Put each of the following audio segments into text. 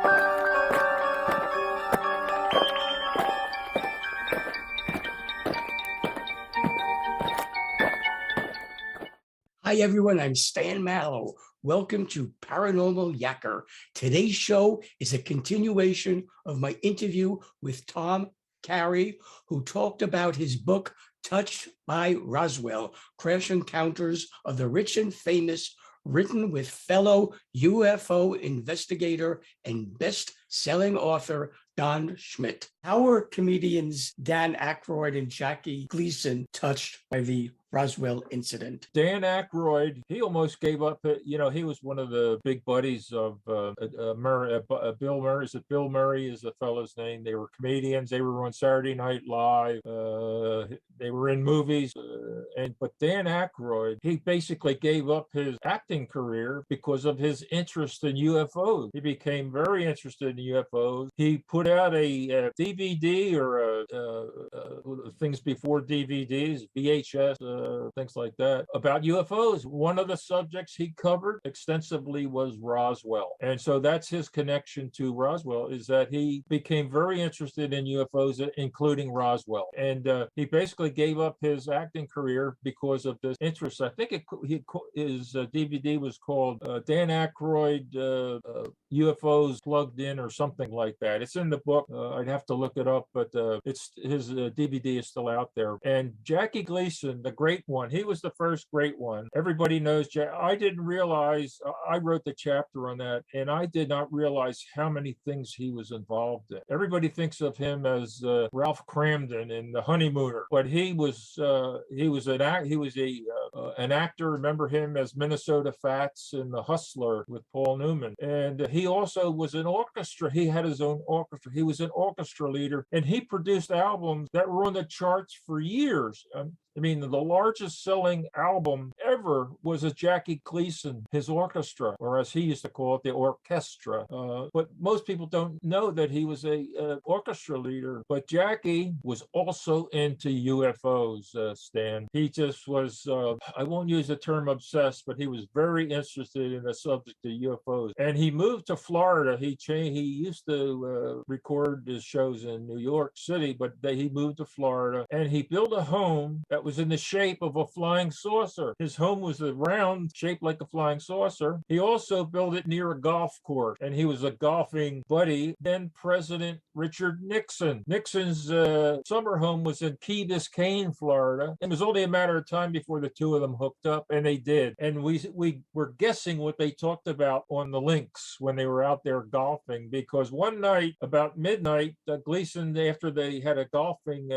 Hi, everyone. I'm Stan Mallow. Welcome to Paranormal Yacker. Today's show is a continuation of my interview with Tom Carey, who talked about his book, Touched by Roswell, Crash Encounters of the Rich and Famous, written with fellow UFO investigator and best-selling author Don Schmitt. How were comedians Dan Aykroyd and Jackie Gleason touched by the Roswell incident? Dan Aykroyd, he almost gave up. He was one of the big buddies of Murray, Bill Murray. Is it Bill Murray is the fellow's name? They were comedians. They were on Saturday Night Live. They were in movies. But Dan Aykroyd, he basically gave up his acting career because of his interest in UFOs. He became very interested in UFOs. He put out a DVD or things before DVDs, VHS. Things like that about UFOs. One of the subjects he covered extensively was Roswell. And so that's his connection to Roswell, is that he became very interested in UFOs, including Roswell. And he basically gave up his acting career because of this interest. I think his DVD was called Dan Aykroyd UFOs Plugged In or something like that. It's in the book. I'd have to look it up, but it's his DVD is still out there. And Jackie Gleason, the great one, he was the first great one. Everybody knows I didn't realize, I wrote the chapter on that, and I did not realize how many things he was involved in. Everybody thinks of him as Ralph Cramden in The Honeymooner, but he was an actor. Remember him as Minnesota Fats in The Hustler with Paul Newman. And he also was an orchestra. He had his own orchestra. He was an orchestra leader, and he produced albums that were on the charts for years. I mean, the largest selling album ever was a Jackie Gleason, his orchestra, or as he used to call it, the orchestra. But most people don't know that he was a orchestra leader. But Jackie was also into UFOs, Stan. He just was, I won't use the term obsessed, but he was very interested in the subject of UFOs. And he moved to Florida. He used to record his shows in New York City, but he moved to Florida, and he built a home that was in the shape of a flying saucer. His home was a round shaped like a flying saucer. He also built it near a golf course, and he was a golfing buddy. Then President Richard Nixon. Nixon's summer home was in Key Biscayne, Florida. It was only a matter of time before the two of them hooked up, and they did. And we were guessing what they talked about on the links when they were out there golfing, because one night about midnight, Gleason, after they had a golfing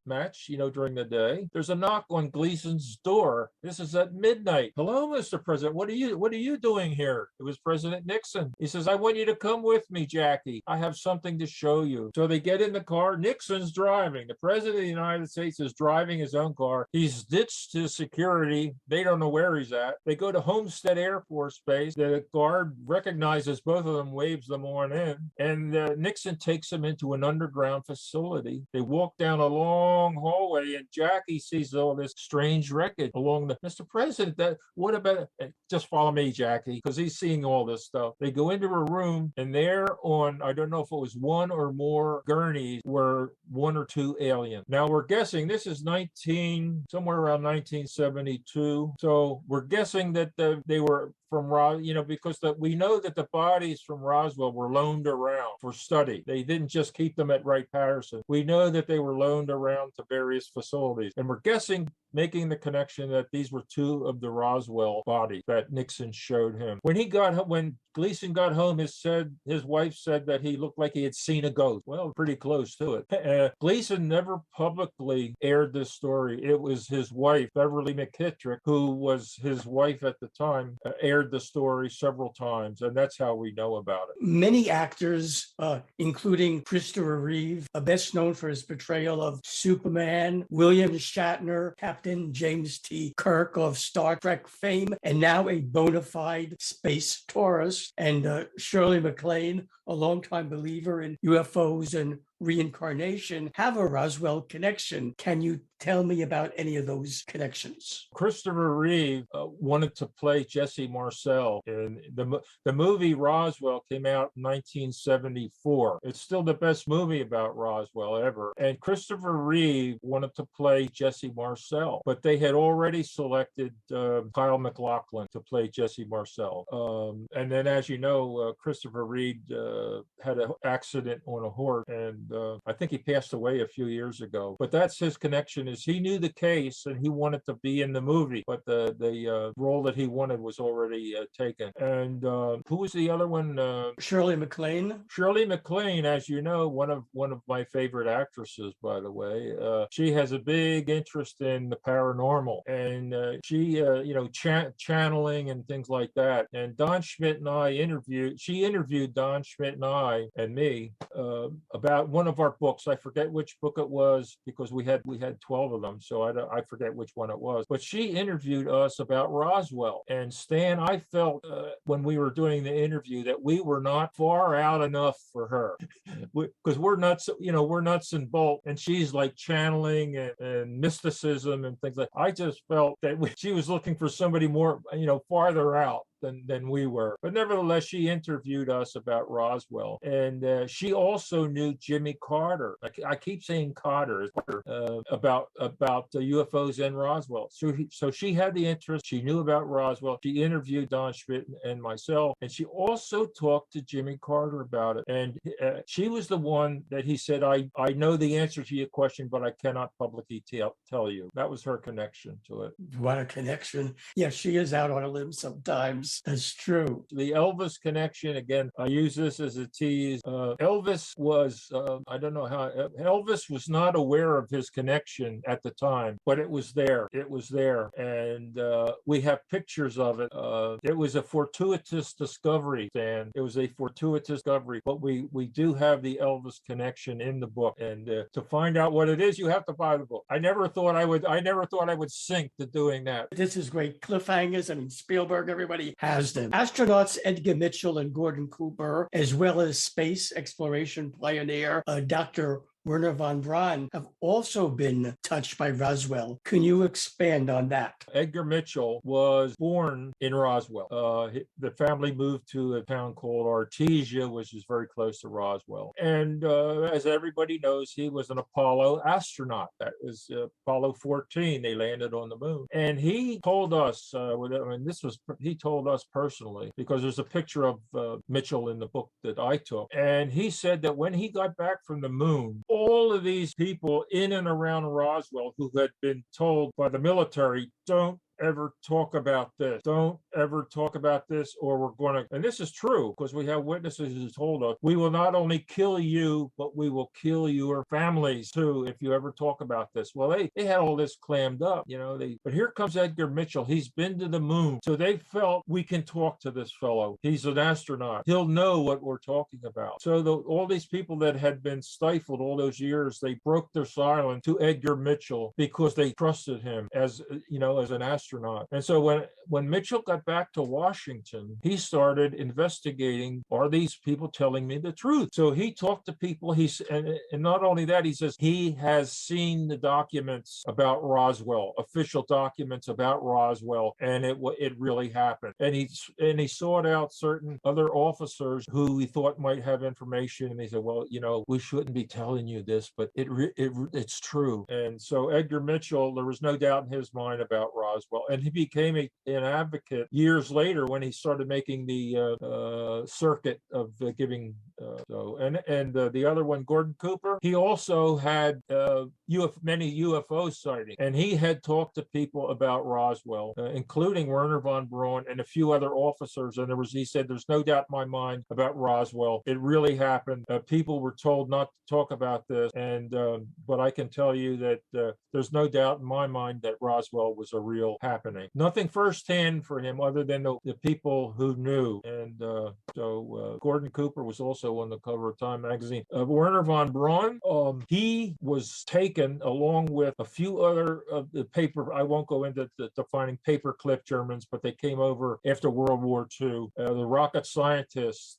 match, during the day, there's a knock on Gleason's door. This is at midnight. "Hello, Mr. President. What are you doing here?" It was President Nixon. He says, "I want you to come with me, Jackie. I have something to show you." So they get in the car. Nixon's driving. The President of the United States is driving his own car. He's ditched his security. They don't know where he's at. They go to Homestead Air Force Base. The guard recognizes both of them, waves them on in, and Nixon takes them into an underground facility. They walk down a long hallway, and Jackie sees all this strange wreckage along the, "Mr. President, what about it?" "Just follow me, Jackie," because he's seeing all this stuff. They go into a room, and there on, I don't know if it was one or more gurneys, were one or two aliens. Now we're guessing this is somewhere around 1972. So we're guessing that they were from because we know that the bodies from Roswell were loaned around for study. They didn't just keep them at Wright-Patterson. We know that they were loaned around to various facilities, and we're guessing, making the connection, that these were two of the Roswell bodies that Nixon showed him. When Gleason got home, his wife said that he looked like he had seen a ghost. Well, pretty close to it. Gleason never publicly aired this story. It was his wife, Beverly McKittrick, who was his wife at the time, aired the story several times, and that's how we know about it. Many actors, including Christopher Reeve, best known for his portrayal of Superman, William Shatner, Captain James T. Kirk of Star Trek fame, and now a bona fide space tourist, and Shirley MacLaine, a longtime believer in UFOs and reincarnation have a Roswell connection. Can you tell me about any of those connections? Christopher Reeve wanted to play Jesse Marcel. And the movie Roswell came out in 1974. It's still the best movie about Roswell ever. And Christopher Reeve wanted to play Jesse Marcel, but they had already selected Kyle MacLachlan to play Jesse Marcel. And then, as you know, Christopher Reeve had an accident on a horse, and I think he passed away a few years ago. But that's his connection, is he knew the case and he wanted to be in the movie, but the role that he wanted was already taken. And who was the other one? Shirley MacLaine. Shirley MacLaine, as you know, one of my favorite actresses, by the way. She has a big interest in the paranormal, and she channeling and things like that. And Don Schmidt and I she interviewed Don Schmidt and I and me about one of our books. I forget which book it was, because we had 12 of them, so I forget which one it was. But she interviewed us about Roswell. And Stan, I felt when we were doing the interview that we were not far out enough for her, because we're nuts and bolts, and she's like channeling and mysticism and things like. I just felt that she was looking for somebody more, farther out than we were. But nevertheless, she interviewed us about Roswell, and she also knew Jimmy Carter. I keep saying Carter about the UFOs in Roswell. So she had the interest. She knew about Roswell. She interviewed Don Schmidt and myself, and she also talked to Jimmy Carter about it. And she was the one that he said, I know the answer to your question, but I cannot publicly tell you. That was her connection to it. What a connection. Yeah, she is out on a limb sometimes. That's true. The Elvis connection, again, I use this as a tease. Elvis was, I don't know how, Elvis was not aware of his connection at the time, but it was there. It was there. And we have pictures of it. It was a fortuitous discovery, Dan. It was a fortuitous discovery, but we do have the Elvis connection in the book. And to find out what it is, you have to buy the book. I never thought I would sink to doing that. This is great. Cliffhangers. I mean, Spielberg, everybody has them. Astronauts Edgar Mitchell and Gordon Cooper, as well as space exploration pioneer Dr. Werner von Braun, have also been touched by Roswell. Can you expand on that? Edgar Mitchell was born in Roswell. The family moved to a town called Artesia, which is very close to Roswell. And as everybody knows, he was an Apollo astronaut. That was Apollo 14. They landed on the moon. And he told us, he told us personally, because there's a picture of Mitchell in the book that I took. And he said that when he got back from the moon, all of these people in and around Roswell who had been told by the military, don't ever talk about this. Don't ever talk about this, or we're going to, and this is true because we have witnesses who told us, we will not only kill you, but we will kill your families too if you ever talk about this. Well, they had all this clammed up, but here comes Edgar Mitchell. He's been to the moon. So they felt, we can talk to this fellow. He's an astronaut. He'll know what we're talking about. So all these people that had been stifled all those years, they broke their silence to Edgar Mitchell because they trusted him as an astronaut. And so when Mitchell got back to Washington, he started investigating, are these people telling me the truth? So he talked to people, and not only that, he says he has seen the documents about Roswell, official documents about Roswell, and it really happened. And he sought out certain other officers who he thought might have information, and they said, well, we shouldn't be telling you this, but it's true. And so Edgar Mitchell, there was no doubt in his mind about Roswell. And he became an advocate years later when he started making the circuit of giving. The other one, Gordon Cooper, he also had many UFO sightings, and he had talked to people about Roswell, including Werner von Braun and a few other officers. And he said, there's no doubt in my mind about Roswell. It really happened. People were told not to talk about this, but I can tell you that there's no doubt in my mind that Roswell was a real happening. Nothing firsthand for him other than the people who knew. And so Gordon Cooper was also on the cover of Time magazine. Werner von Braun, he was taken along with a few other of the paper. I won't go into defining paperclip Germans, but they came over after World War II. The rocket scientists,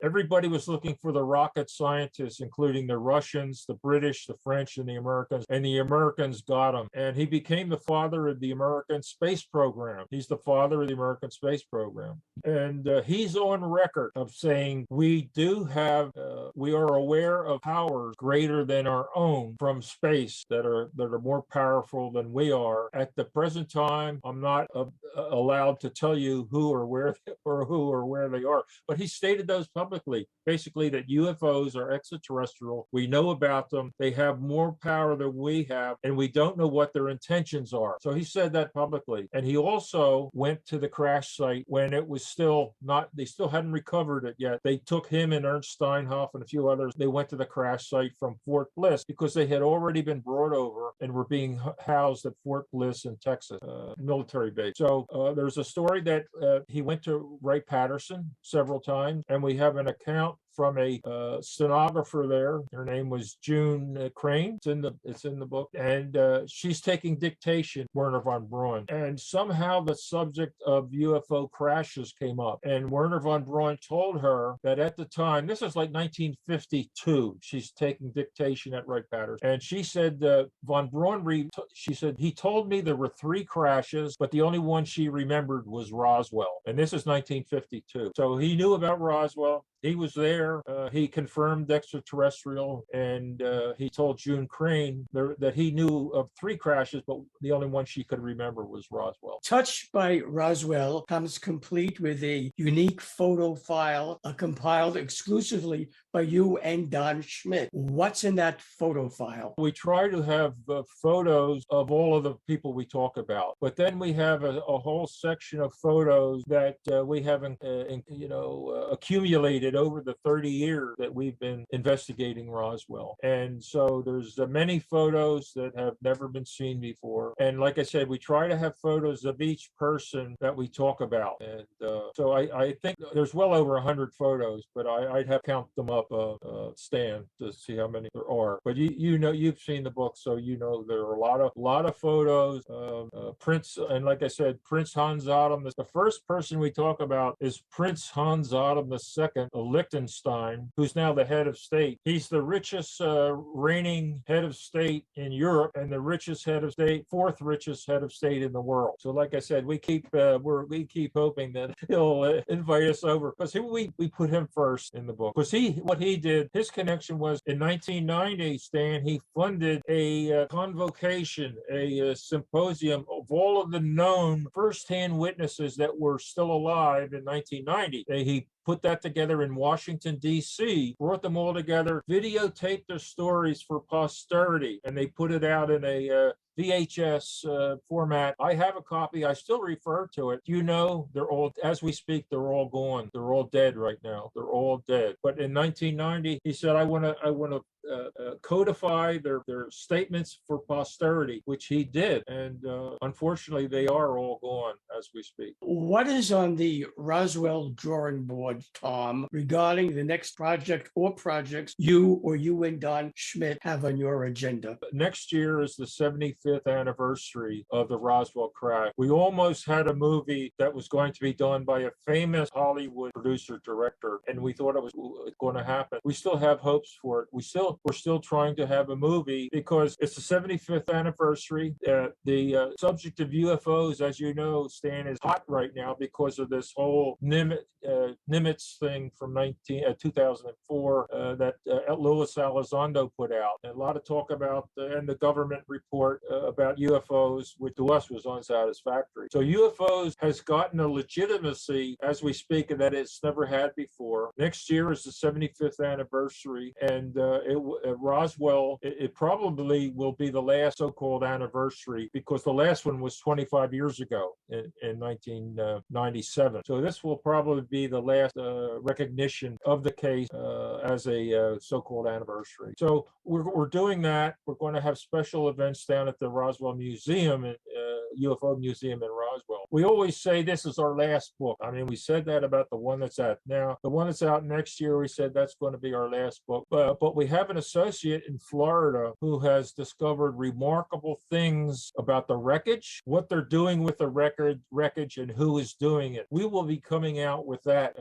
everybody was looking for the rocket scientists, including the Russians, the British, the French, and the Americans got him. And he became the father of the American space program. He's the father of the American space program. And he's on record of saying, we are aware of powers greater than our own from space that are more powerful than we are. At the present time, I'm not allowed to tell you who or where they are, but he stated those publicly, basically that UFOs are extraterrestrial. We know about them. They have more power than we have, and we don't know what their intentions are. So he said that publicly. And he also went to the crash site when it was they still hadn't recovered it yet. They took him and Ernst Steinhoff and a few others. They went to the crash site from Fort Bliss because they had already been brought over and were being housed at Fort Bliss in Texas, military base. So there's a story that he went to Wright-Patterson several times, and we have an account from a stenographer there. Her name was June Crane. It's in the book, and she's taking dictation, Werner von Braun. And somehow the subject of UFO crashes came up, and Werner von Braun told her that at the time, this is like 1952, she's taking dictation at Wright-Patterson, and she said von Braun. She said he told me there were 3 crashes, but the only one she remembered was Roswell, and this is 1952. So he knew about Roswell. He was there. He confirmed extraterrestrial, and he told June Crane that he knew of 3 crashes, but the only one she could remember was Roswell. Touched by Roswell comes complete with a unique photo file compiled exclusively by you and Don Schmitt. What's in that photo file? We try to have photos of all of the people we talk about, but then we have a whole section of photos that we haven't, accumulated over the 30 years that we've been investigating Roswell. And so there's many photos that have never been seen before. And like I said, we try to have photos of each person that we talk about. And so I think there's well over 100 photos, but I'd have to count them up, Stan, to see how many there are. But you've seen the book, so you know there are a lot of photos. Prince, and like I said, Prince Hans Adam. The first person we talk about is Prince Hans Adam II of Liechtenstein, who's now the head of state. He's the richest reigning head of state in Europe and the richest head of state, 4th richest head of state in the world. So like I said, we keep hoping that he'll invite us over, because we put him first in the book. Because what he did, his connection was in 1990, Stan, he funded a convocation, a symposium of all of the known firsthand witnesses that were still alive in 1990. He put that together in Washington, D.C., brought them all together, videotaped their stories for posterity, and they put it out in a VHS format. I have a copy. I still refer to it. They're all, as we speak, they're all gone. They're all dead right now. They're all dead. But in 1990, he said, I want to codify their statements for posterity, which he did. And unfortunately, they are all gone as we speak. What is on the Roswell drawing board, Tom, regarding the next project or projects you and Don Schmitt have on your agenda? Next year is the 75th anniversary of the Roswell crash. We almost had a movie that was going to be done by a famous Hollywood producer director, and we thought it was going to happen. We still have hopes for it. We're still trying to have a movie because it's the 75th anniversary. The subject of UFOs, as you know, Stan, is hot right now because of this whole Nimitz thing from 2004 that Luis Elizondo put out. And a lot of talk about, and the government report about UFOs, which to us was unsatisfactory. So UFOs has gotten a legitimacy as we speak that it's never had before. Next year is the 75th anniversary, and Roswell, it probably will be the last so-called anniversary, because the last one was 25 years ago in 1997. So this will probably be the last recognition of the case as a so-called anniversary. So we're doing that. We're going to have special events down at the Roswell Museum UFO Museum in Roswell. We always say this is our last book. I mean, we said that about the one that's out now. The one that's out next year, we said that's going to be our last book. But we have an associate in Florida who has discovered remarkable things about the wreckage, what they're doing with the wreckage, and who is doing it. We will be coming out with that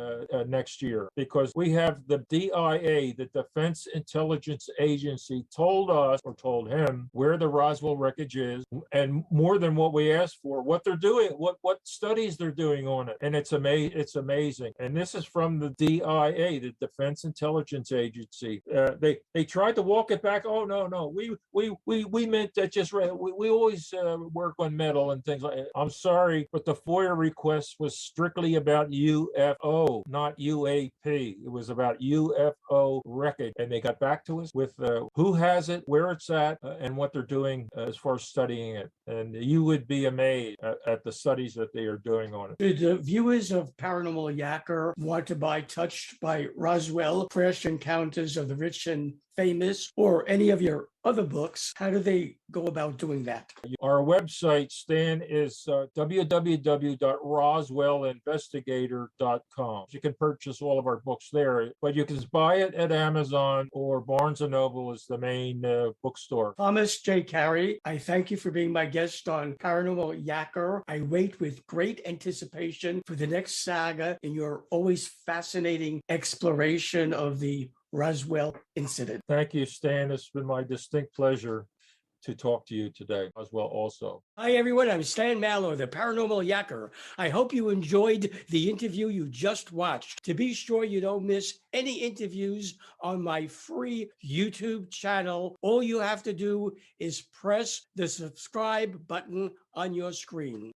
next year because we have the DIA, the Defense Intelligence Agency, told us or told him where the Roswell wreckage is, and more than what we asked for, what they're doing, what studies they're doing on it, and it's amazing. And this is from the DIA, the Defense Intelligence Agency. They tried to walk it back. Oh no, we meant that just right. We always work on metal and things like that. I'm sorry, but the FOIA request was strictly about UFO, not UAP. It was about UFO wreckage, and they got back to us with who has it, where it's at, and what they're doing as far as studying it. And you would be amazed at the studies that they are doing on it. Did the viewers of Paranormal Yacker want to buy Touched by Roswell, Crash Encounters of the Rich and Famous, or any of your other books? How do they go about doing that? Our website, Stan, is www.roswellinvestigator.com. You can purchase all of our books there, but you can buy it at Amazon, or Barnes & Noble is the main bookstore. Thomas J. Carey, I thank you for being my guest on Paranormal Yacker. I wait with great anticipation for the next saga in your always fascinating exploration of the Roswell incident. Thank you, Stan. It's been my distinct pleasure to talk to you today as well also. Hi, everyone. I'm Stan Mallow, the Paranormal Yacker. I hope you enjoyed the interview you just watched. To be sure you don't miss any interviews on my free YouTube channel, all you have to do is press the subscribe button on your screen.